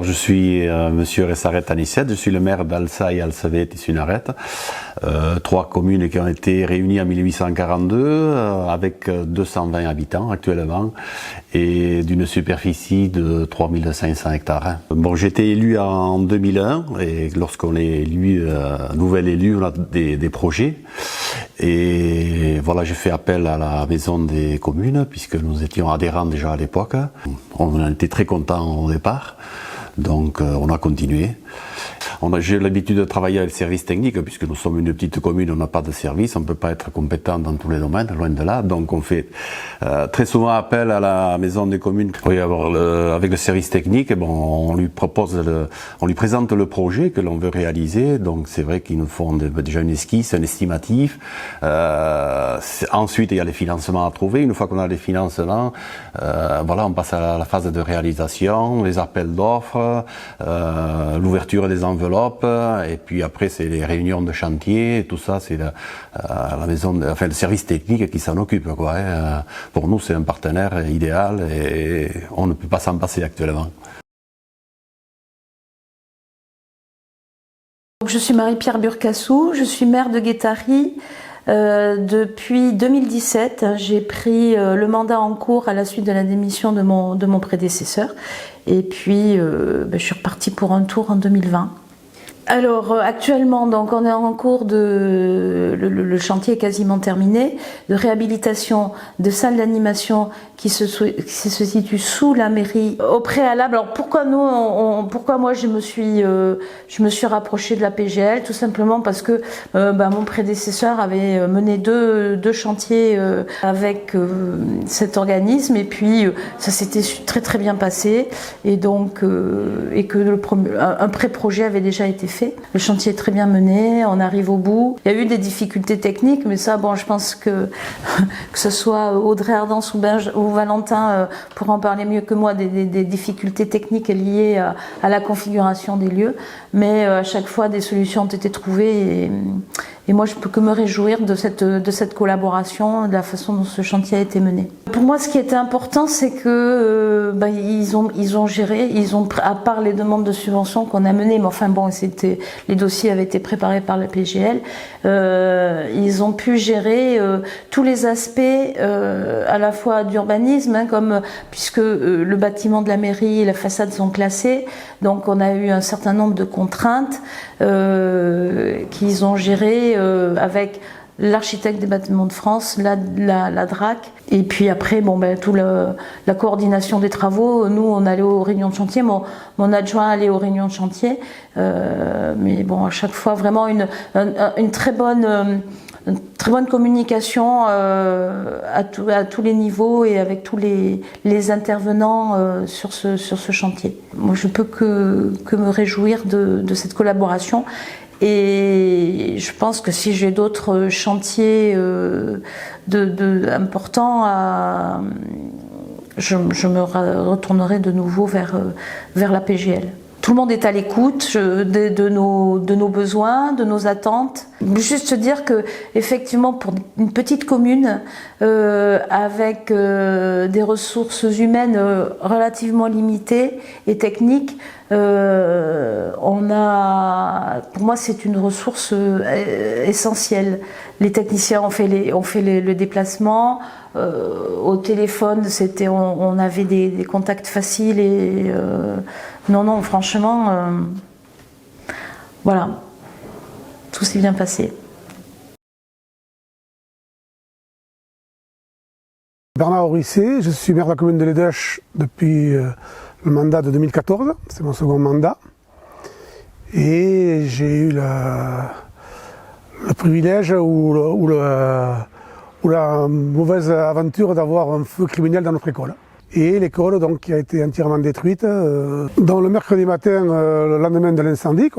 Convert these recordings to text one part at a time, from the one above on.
Je suis Monsieur Ressaret Anisset, je suis le maire d'Alsaï, Alsavet et Sunaret, trois communes qui ont été réunies en 1842 avec 220 habitants actuellement et d'une superficie de 3500 hectares. Bon, j'ai été élu en 2001 et lorsqu'on est élu, nouvel élu, on a des projets. Et voilà, j'ai fait appel à la maison des communes puisque nous étions adhérents déjà à l'époque. On était très contents au départ. Donc on a continué. J'ai l'habitude de travailler avec le service technique puisque nous sommes une petite commune, on n'a pas de service, on ne peut pas être compétent dans tous les domaines, loin de là. Donc on fait très souvent appel à la maison des communes. Oui, alors, avec le service technique, bon, on lui présente le projet que l'on veut réaliser. Donc c'est vrai qu'ils nous font déjà une esquisse, un estimatif. Ensuite il y a les financements à trouver. Une fois qu'on a les financements, voilà, on passe à la phase de réalisation, les appels d'offres, l'ouverture des enveloppes, et puis après c'est les réunions de chantier, tout ça c'est la maison, enfin le service technique qui s'en occupe, quoi. Pour nous c'est un partenaire idéal et on ne peut pas s'en passer actuellement. Je suis Marie-Pierre Burcassou, je suis maire de Guétary. Depuis 2017, j'ai pris le mandat en cours à la suite de la démission de mon prédécesseur. Et puis, je suis repartie pour un tour en 2020. Alors actuellement, donc on est en cours de le chantier est quasiment terminé de réhabilitation de salles d'animation qui se situe sous la mairie. Au préalable, alors pourquoi moi je me suis rapprochée de la PGL, tout simplement parce que mon prédécesseur avait mené deux chantiers avec cet organisme et puis ça s'était très bien passé et donc et que un pré-projet avait déjà été fait. Le chantier est très bien mené, on arrive au bout. Il y a eu des difficultés techniques, mais ça, bon, je pense que ce soit Audrey Ardence ou Valentin pourront en parler mieux que moi des difficultés techniques liées à la configuration des lieux. Mais à chaque fois, des solutions ont été trouvées et moi, je peux que me réjouir de cette collaboration, de la façon dont ce chantier a été mené. Pour moi, ce qui était important, c'est que ils ont géré, à part les demandes de subventions qu'on a menées, mais enfin bon, les dossiers avaient été préparés par la PGL, ils ont pu gérer tous les aspects à la fois d'urbanisme, puisque le bâtiment de la mairie et la façade sont classés, donc on a eu un certain nombre de contraintes qu'ils ont gérées avec l'architecte des bâtiments de France, la DRAC, et puis après la coordination des travaux. Nous on allait aux réunions de chantier, mon adjoint allait aux réunions de chantier, mais bon, à chaque fois vraiment une très bonne communication à tous les niveaux et avec tous les intervenants sur ce chantier. Moi je peux que me réjouir de cette collaboration. Et je pense que si j'ai d'autres chantiers importants, je me retournerai de nouveau vers la PGL. Tout le monde est à l'écoute de nos besoins, de nos attentes. Juste dire que, effectivement, pour une petite commune avec des ressources humaines relativement limitées et techniques, pour moi, c'est une ressource essentielle. Les techniciens ont fait le déplacement. Au téléphone, on avait des contacts faciles et non, franchement, voilà, tout s'est bien passé. Bernard Orisset, je suis maire de la commune de Lédèche depuis le mandat de 2014, c'est mon second mandat. Et j'ai eu le privilège ou la mauvaise aventure d'avoir un feu criminel dans notre école. Et l'école donc qui a été entièrement détruite. Dans le mercredi matin, le lendemain de l'incendie,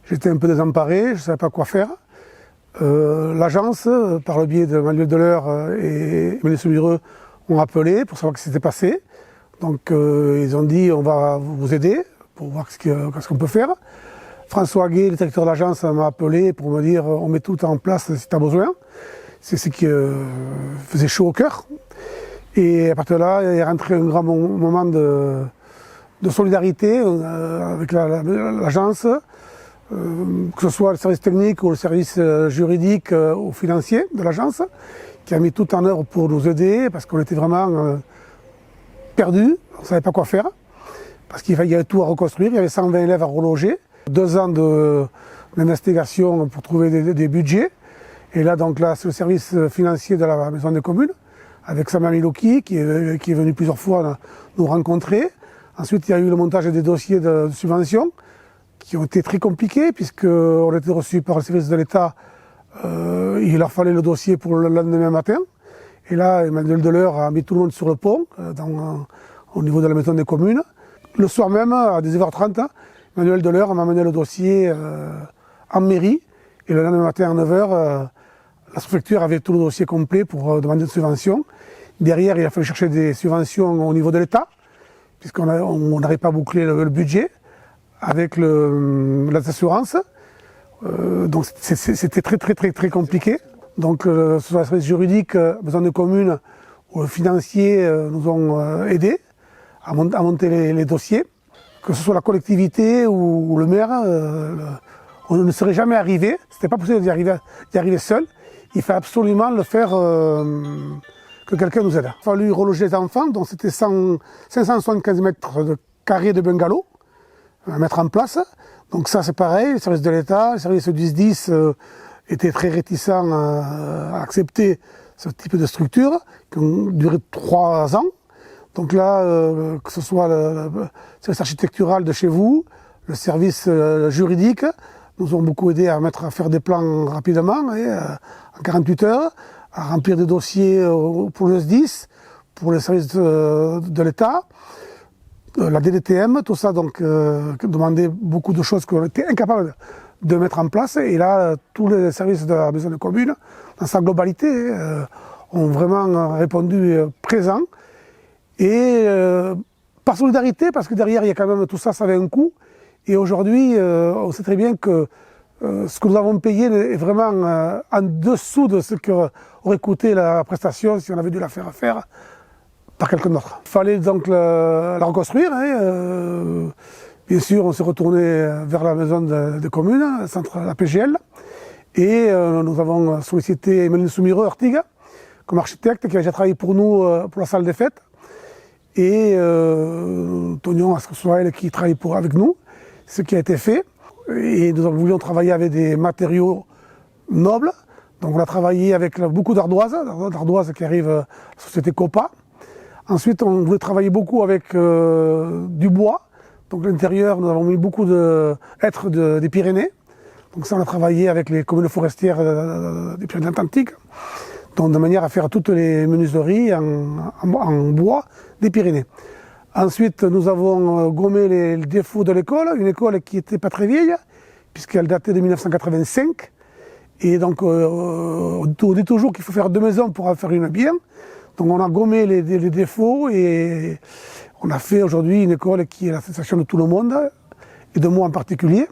j'étais un peu désemparé, je ne savais pas quoi faire. L'agence, par le biais de Manuel Deleur et Emmanuel Soubireux, ont appelé pour savoir ce qui s'était passé. Donc ils ont dit on va vous aider pour voir ce qu'on peut faire. François Gué, le directeur de l'agence, m'a appelé pour me dire on met tout en place si tu as besoin. C'est ce qui faisait chaud au cœur. Et à partir de là, il est rentré un grand moment de de solidarité avec l'agence, que ce soit le service technique ou le service juridique ou financier de l'agence, qui a mis tout en œuvre pour nous aider, parce qu'on était vraiment perdus, on ne savait pas quoi faire, parce qu'il y avait tout à reconstruire, il y avait 120 élèves à reloger, 2 ans d'investigation pour trouver des budgets, et là donc là c'est le service financier de la maison des communes, avec Samia Milouki qui est venu plusieurs fois nous rencontrer. Ensuite il y a eu le montage des dossiers de subvention, qui ont été très compliqués, puisqu'on était reçus par le service de l'État, il leur fallait le dossier pour le lendemain matin. Et là, Emmanuel Deleur a mis tout le monde sur le pont, au niveau de la maison des communes. Le soir même, à 19h30, Emmanuel Deleur m'a amené le dossier en mairie. Et le lendemain matin, à 9h, la sous-préfecture avait tout le dossier complet pour demander une subvention. Derrière, il a fallu chercher des subventions au niveau de l'État, puisqu'on n'avait pas bouclé le budget avec les assurances. Donc c'était très compliqué. Donc sur la service juridique, besoin de communes ou le financier nous ont aidés à monter les dossiers. Que ce soit la collectivité ou le maire, on ne serait jamais arrivé. C'était pas possible d'y arriver seul. Il fallait absolument le faire, que quelqu'un nous aide. Il a fallu reloger les enfants, donc c'était 575 mètres carrés de bungalow à mettre en place. Donc ça c'est pareil, le service de l'État, le service du SDIS était très réticent à accepter ce type de structure qui ont duré 3 ans. Donc là, que ce soit le service architectural de chez vous, le service juridique, nous ont beaucoup aidé à faire des plans rapidement, en 48 heures, à remplir des dossiers pour le SDIS, pour les services de l'État. La DDTM, tout ça donc demandait beaucoup de choses qu'on était incapables de mettre en place. Et là, tous les services de la maison de commune, dans sa globalité, ont vraiment répondu présent. Et par solidarité, parce que derrière, il y a quand même tout ça, ça avait un coût. Et aujourd'hui, on sait très bien que ce que nous avons payé est vraiment en dessous de ce qu'aurait coûté la prestation si on avait dû la faire par quelqu'un d'autre. Il fallait donc la reconstruire. Bien sûr, on s'est retourné vers la maison des communes, le centre la PGL, et nous avons sollicité Emmanuel Soumireux Artiga comme architecte qui a déjà travaillé pour nous pour la salle des fêtes, et Tonion, à ce que ce soit elle qui travaille avec nous, ce qui a été fait. Et nous voulions travailler avec des matériaux nobles, donc on a travaillé avec beaucoup d'ardoises qui arrivent de la société Copa. Ensuite, on voulait travailler beaucoup avec du bois. Donc l'intérieur, nous avons mis beaucoup d'êtres des Pyrénées. Donc ça, on a travaillé avec les communes forestières des Pyrénées-Atlantiques, donc de manière à faire toutes les menuiseries en bois des Pyrénées. Ensuite, nous avons gommé les défauts de l'école, une école qui n'était pas très vieille, puisqu'elle datait de 1985. Et donc, on dit toujours qu'il faut faire 2 maisons pour en faire une bien. Donc on a gommé les défauts et on a fait aujourd'hui une école qui est la sensation de tout le monde, et de moi en particulier.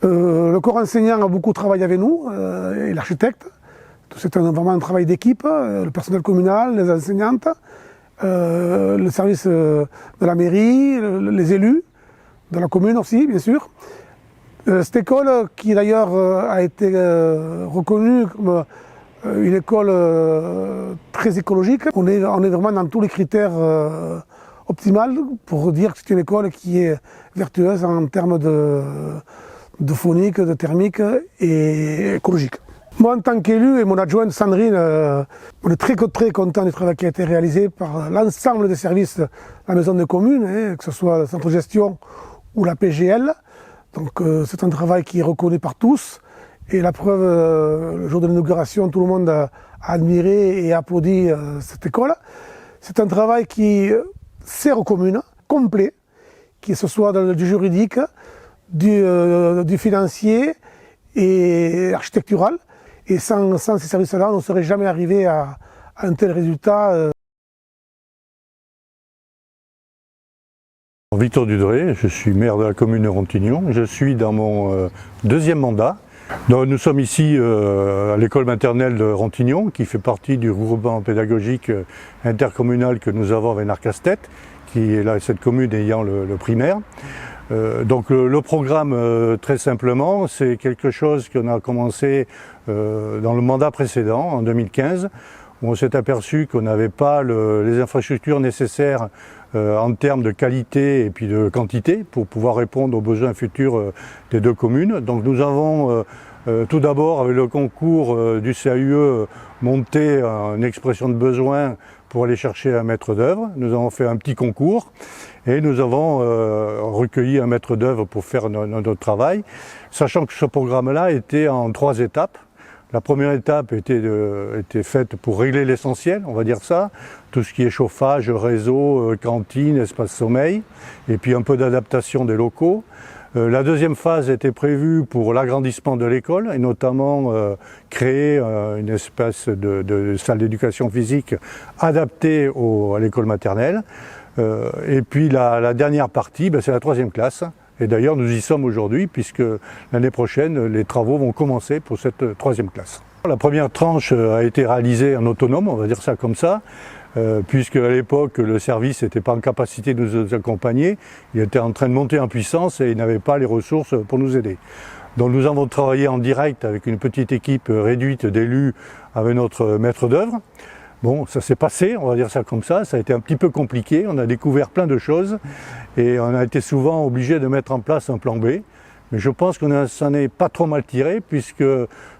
Le corps enseignant a beaucoup travaillé avec nous, et l'architecte. C'est vraiment un travail d'équipe, le personnel communal, les enseignantes, le service de la mairie, les élus de la commune aussi, bien sûr. Cette école, qui d'ailleurs a été reconnue comme une école très écologique, on est vraiment dans tous les critères optimales pour dire que c'est une école qui est vertueuse en termes de phonique, de thermique et écologique. Moi, en tant qu'élu, et mon adjointe Sandrine, on est très contents du travail qui a été réalisé par l'ensemble des services de la maison des communes, que ce soit le centre de gestion ou la PGL. Donc c'est un travail qui est reconnu par tous. Et la preuve, le jour de l'inauguration, tout le monde a admiré et applaudi cette école. C'est un travail qui sert aux communes, complet, que ce soit du juridique, du financier et architectural. Et sans ces services-là, on ne serait jamais arrivé à un tel résultat. Victor Dudré, je suis maire de la commune de Rontignon. Je suis dans mon 2e mandat. Donc, nous sommes ici à l'école maternelle de Rontignon, qui fait partie du regroupement pédagogique intercommunal que nous avons avec Narcastet, cette commune ayant le primaire. Donc le programme, très simplement, c'est quelque chose qu'on a commencé dans le mandat précédent, en 2015, où on s'est aperçu qu'on n'avait pas les infrastructures nécessaires en termes de qualité et puis de quantité pour pouvoir répondre aux besoins futurs des deux communes. Donc nous avons tout d'abord, avec le concours du CAUE, monté une expression de besoin pour aller chercher un maître d'œuvre. Nous avons fait un petit concours et nous avons recueilli un maître d'œuvre pour faire notre travail, sachant que ce programme-là était en 3 étapes. La première étape était faite pour régler l'essentiel, on va dire ça, tout ce qui est chauffage, réseau, cantine, espace sommeil, et puis un peu d'adaptation des locaux. La deuxième phase était prévue pour l'agrandissement de l'école, et notamment créer une espèce de salle d'éducation physique adaptée à l'école maternelle. Et puis la dernière partie, c'est la 3e classe. Et d'ailleurs, nous y sommes aujourd'hui, puisque l'année prochaine, les travaux vont commencer pour cette 3e classe. La première tranche a été réalisée en autonome, on va dire ça comme ça, puisque à l'époque, le service n'était pas en capacité de nous accompagner. Il était en train de monter en puissance et il n'avait pas les ressources pour nous aider. Donc nous avons travaillé en direct avec une petite équipe réduite d'élus avec notre maître d'œuvre. Bon, ça s'est passé, on va dire ça comme ça a été un petit peu compliqué, on a découvert plein de choses et on a été souvent obligé de mettre en place un plan B. Mais je pense qu'on s'en est pas trop mal tiré, puisque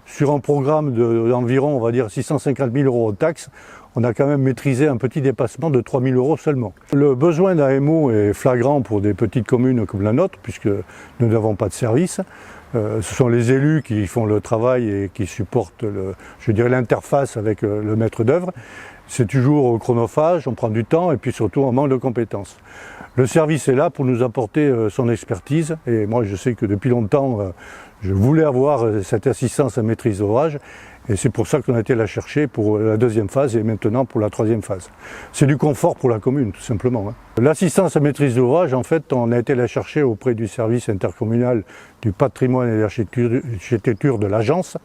sur un programme d'environ, on va dire, 650 000 € de taxes, on a quand même maîtrisé un petit dépassement de 3 000 € seulement. Le besoin d'AMO est flagrant pour des petites communes comme la nôtre, puisque nous n'avons pas de service. Ce sont les élus qui font le travail et qui supportent l'interface avec le maître d'œuvre. C'est toujours chronophage, on prend du temps et puis surtout on manque de compétences. Le service est là pour nous apporter son expertise et moi je sais que depuis longtemps je voulais avoir cette assistance à maîtrise d'ouvrage et c'est pour ça qu'on a été la chercher pour la 2e phase et maintenant pour la 3e phase. C'est du confort pour la commune tout simplement. L'assistance à maîtrise d'ouvrage, en fait, on a été la chercher auprès du service intercommunal du patrimoine et de l'architecture de l'agence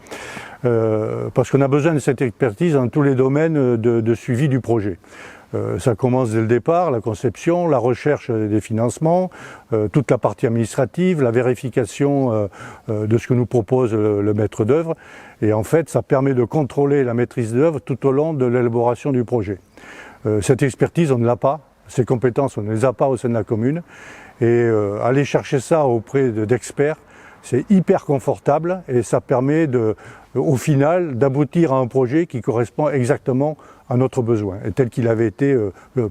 parce qu'on a besoin de cette expertise dans tous les domaines de suivi du projet. Ça commence dès le départ, la conception, la recherche des financements, toute la partie administrative, la vérification de ce que nous propose le maître d'œuvre. Et en fait, ça permet de contrôler la maîtrise d'œuvre tout au long de l'élaboration du projet. Cette expertise, on ne l'a pas. Ces compétences, on ne les a pas au sein de la commune. Et aller chercher ça auprès d'experts, c'est hyper confortable et ça permet au final d'aboutir à un projet qui correspond exactement à notre besoin, et tel qu'il avait été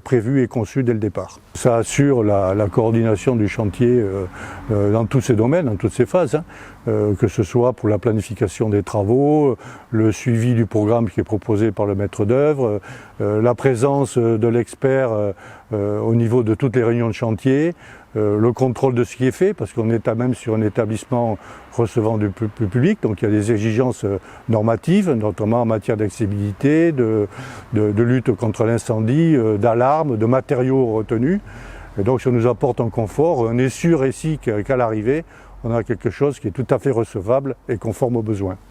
prévu et conçu dès le départ. Ça assure la coordination du chantier dans tous ces domaines, dans toutes ces phases, que ce soit pour la planification des travaux, le suivi du programme qui est proposé par le maître d'œuvre, la présence de l'expert au niveau de toutes les réunions de chantier, le contrôle de ce qui est fait, parce qu'on est même sur un établissement recevant du public, donc il y a des exigences normatives, notamment en matière d'accessibilité, de lutte contre l'incendie, d'alarme, de matériaux retenus. Et donc ça nous apporte un confort. On est sûr ici qu'à l'arrivée, on a quelque chose qui est tout à fait recevable et conforme aux besoins.